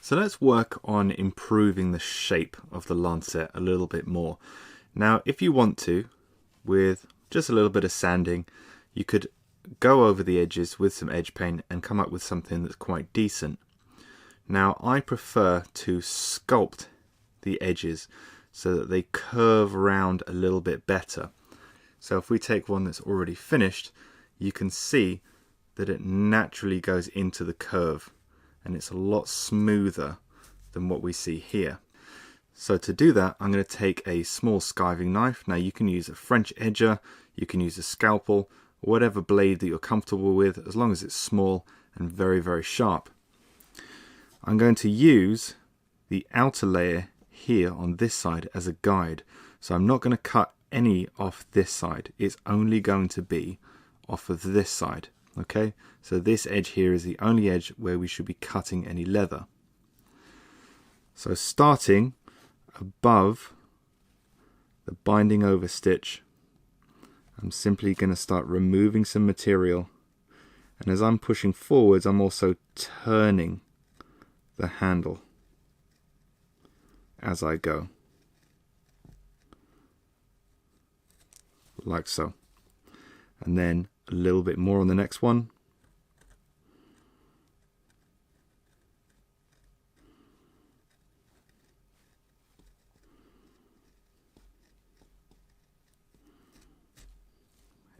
So let's work on improving the shape of the lancet a little bit more. Now, if you want to, with just a little bit of sanding, you could go over the edges with some edge paint and come up with something that's quite decent. Now, I prefer to sculpt the edges so that they curve around a little bit better. So if we take one that's already finished, you can see that it naturally goes into the curve, and it's a lot smoother than what we see here. So to do that, I'm going to take a small skiving knife. Now you can use a French edger, you can use a scalpel, whatever blade that you're comfortable with, as long as it's small and very, very sharp. I'm going to use the outer layer here on this side as a guide. So I'm not going to cut any off this side. It's only going to be off of this side. Okay, so this edge here is the only edge where we should be cutting any leather. So starting above the binding over stitch, I'm simply going to start removing some material, and as I'm pushing forwards, I'm also turning the handle as I go, like so, and then a little bit more on the next one.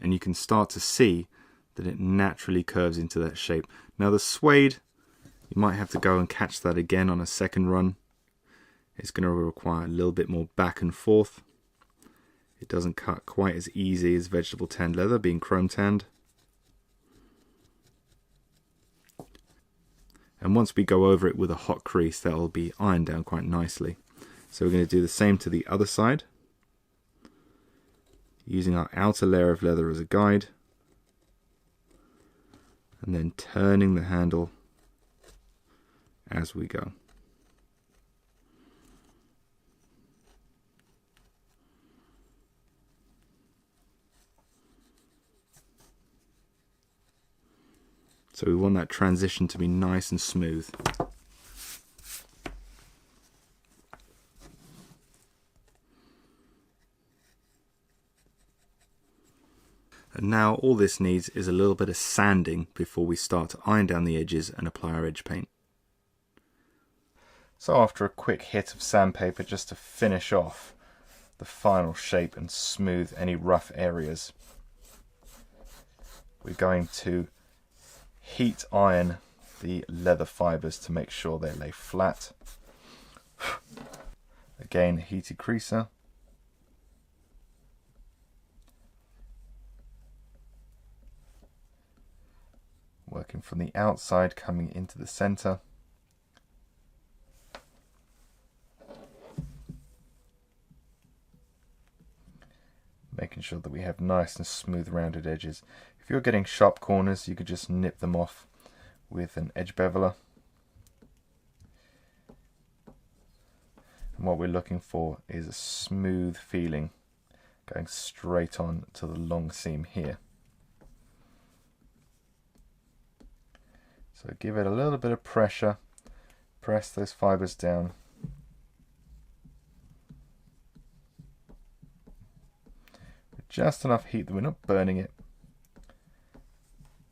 And you can start to see that it naturally curves into that shape. Now the suede, you might have to go and catch that again on a second run. It's going to require a little bit more back and forth. It doesn't cut quite as easy as vegetable tanned leather, being chrome tanned. And once we go over it with a hot crease, that will be ironed down quite nicely. So we're going to do the same to the other side, using our outer layer of leather as a guide, and then turning the handle as we go. So we want that transition to be nice and smooth. And now all this needs is a little bit of sanding before we start to iron down the edges and apply our edge paint. So after a quick hit of sandpaper just to finish off the final shape and smooth any rough areas, we're going to heat iron the leather fibers to make sure they lay flat. Again, heated creaser. Working from the outside, coming into the center. Making sure that we have nice and smooth rounded edges. If you're getting sharp corners, you could just nip them off with an edge beveler. And what we're looking for is a smooth feeling going straight on to the long seam here. So give it a little bit of pressure, press those fibers down. Just enough heat that we're not burning it,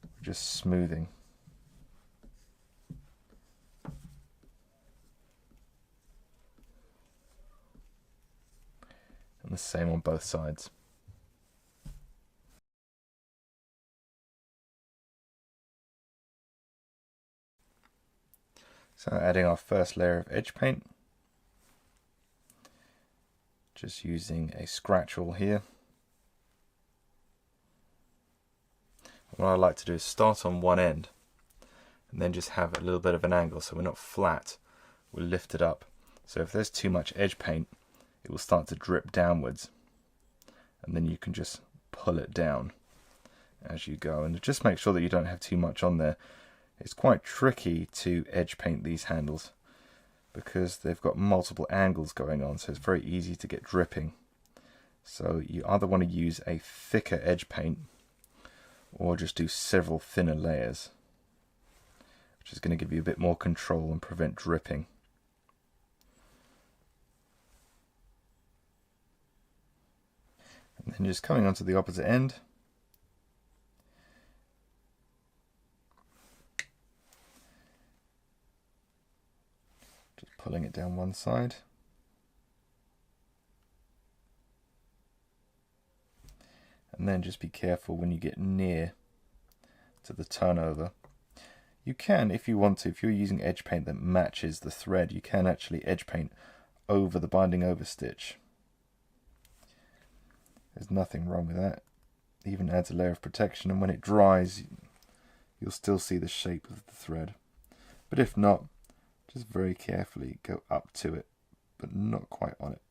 we're just smoothing. And the same on both sides. So adding our first layer of edge paint, just using a scratch awl here. What I like to do is start on one end and then just have a little bit of an angle so we're not flat, we'll lift it up. So if there's too much edge paint, it will start to drip downwards, and then you can just pull it down as you go, and just make sure that you don't have too much on there. It's quite tricky to edge paint these handles because they've got multiple angles going on, so it's very easy to get dripping. So you either want to use a thicker edge paint or just do several thinner layers, which is going to give you a bit more control and prevent dripping. And then just coming onto the opposite end. Just pulling it down one side. And then just be careful when you get near to the turnover. You can, if you want to, if you're using edge paint that matches the thread, you can actually edge paint over the binding over stitch. There's nothing wrong with that. It even adds a layer of protection, and when it dries, you'll still see the shape of the thread. But if not, just very carefully go up to it, but not quite on it.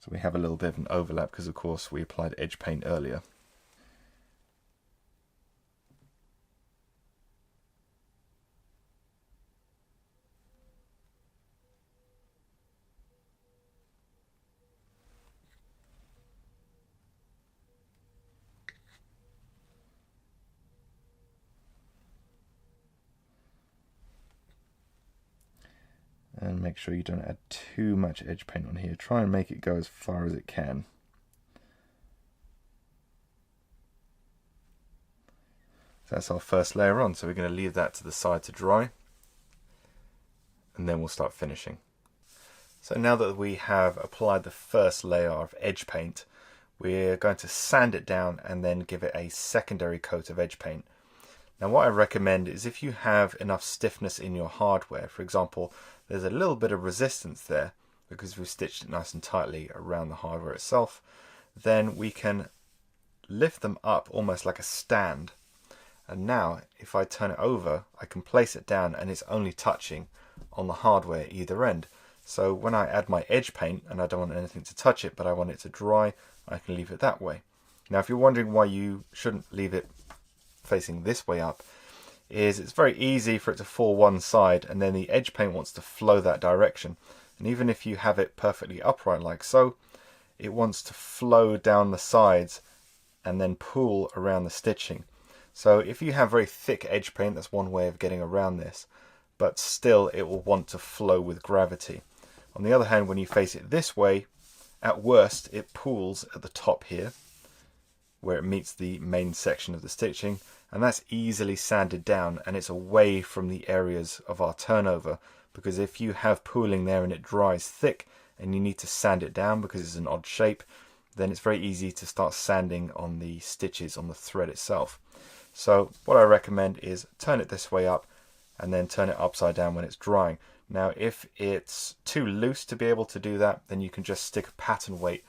So we have a little bit of an overlap because of course we applied edge paint earlier. And make sure you don't add too much edge paint on here. Try and make it go as far as it can. So that's our first layer on, so we're going to leave that to the side to dry. And then we'll start finishing. So now that we have applied the first layer of edge paint, we're going to sand it down and then give it a secondary coat of edge paint. Now what I recommend is if you have enough stiffness in your hardware, for example, there's a little bit of resistance there because we've stitched it nice and tightly around the hardware itself, then we can lift them up almost like a stand. And now if I turn it over, I can place it down and it's only touching on the hardware either end. So when I add my edge paint and I don't want anything to touch it but I want it to dry, I can leave it that way. Now if you're wondering why you shouldn't leave it facing this way up, is it's very easy for it to fall one side and then the edge paint wants to flow that direction, and even if you have it perfectly upright like so, it wants to flow down the sides and then pool around the stitching. So if you have very thick edge paint, that's one way of getting around this, but still it will want to flow with gravity. On the other hand, when you face it this way, at worst it pools at the top here where it meets the main section of the stitching, and that's easily sanded down and it's away from the areas of our turnover, because if you have pooling there and it dries thick and you need to sand it down because it's an odd shape, then it's very easy to start sanding on the stitches on the thread itself. So what I recommend is turn it this way up and then turn it upside down when it's drying. Now if it's too loose to be able to do that, then you can just stick a pattern weight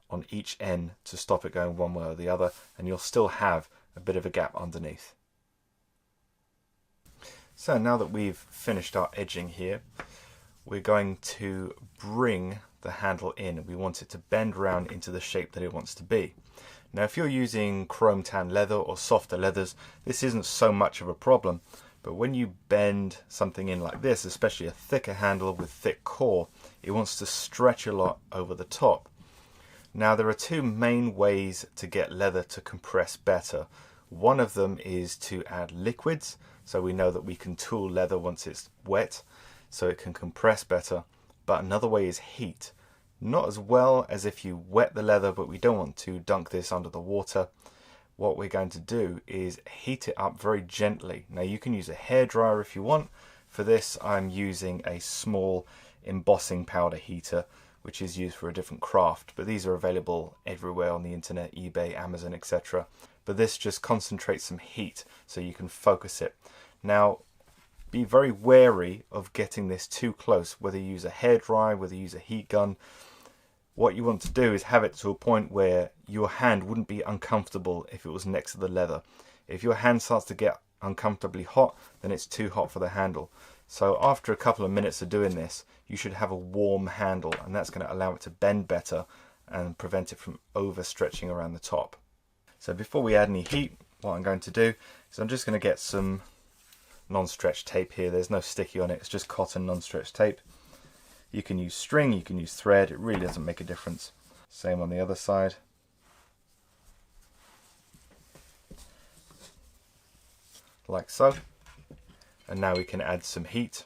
on each end to stop it going one way or the other, and you'll still have a bit of a gap underneath. So now that we've finished our edging here, we're going to bring the handle in. We want it to bend round into the shape that it wants to be. Now if you're using chrome tan leather or softer leathers, this isn't so much of a problem, but when you bend something in like this, especially a thicker handle with thick core, it wants to stretch a lot over the top. Now there are two main ways to get leather to compress better. One of them is to add liquids, so we know that we can tool leather once it's wet, so it can compress better. But another way is heat. Not as well as if you wet the leather, but we don't want to dunk this under the water. What we're going to do is heat it up very gently. Now you can use a hairdryer if you want. For this I'm using a small embossing powder heater, which is used for a different craft, but these are available everywhere on the internet, eBay, Amazon, etc. But this just concentrates some heat so you can focus it. Now be very wary of getting this too close, whether you use a hairdryer, whether you use a heat gun. What you want to do is have it to a point where your hand wouldn't be uncomfortable if it was next to the leather. If your hand starts to get uncomfortably hot, then it's too hot for the handle. So after a couple of minutes of doing this, you should have a warm handle, and that's going to allow it to bend better and prevent it from overstretching around the top. So before we add any heat, what I'm going to do is I'm just going to get some non-stretch tape here. There's no sticky on it, it's just cotton non-stretch tape. You can use string, you can use thread, it really doesn't make a difference. Same on the other side. like so. And now we can add some heat.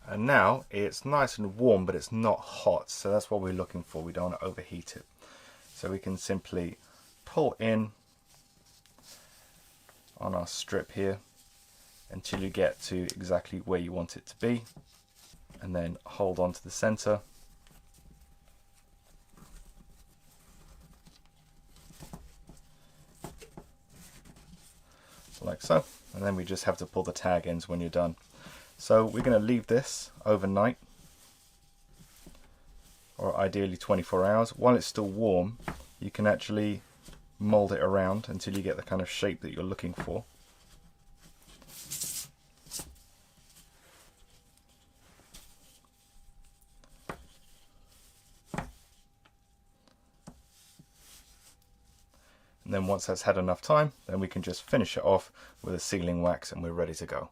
And now it's nice and warm, but it's not hot, so that's what we're looking for. We don't want to overheat it. So we can simply pull in on our strip here until you get to exactly where you want it to be, and then hold on to the center. Like so, and then we just have to pull the tag ends when you're done. So we're going to leave this overnight, or ideally 24 hours. While it's still warm, you can actually mold it around until you get the kind of shape that you're looking for. And then once that's had enough time, then we can just finish it off with a sealing wax and we're ready to go.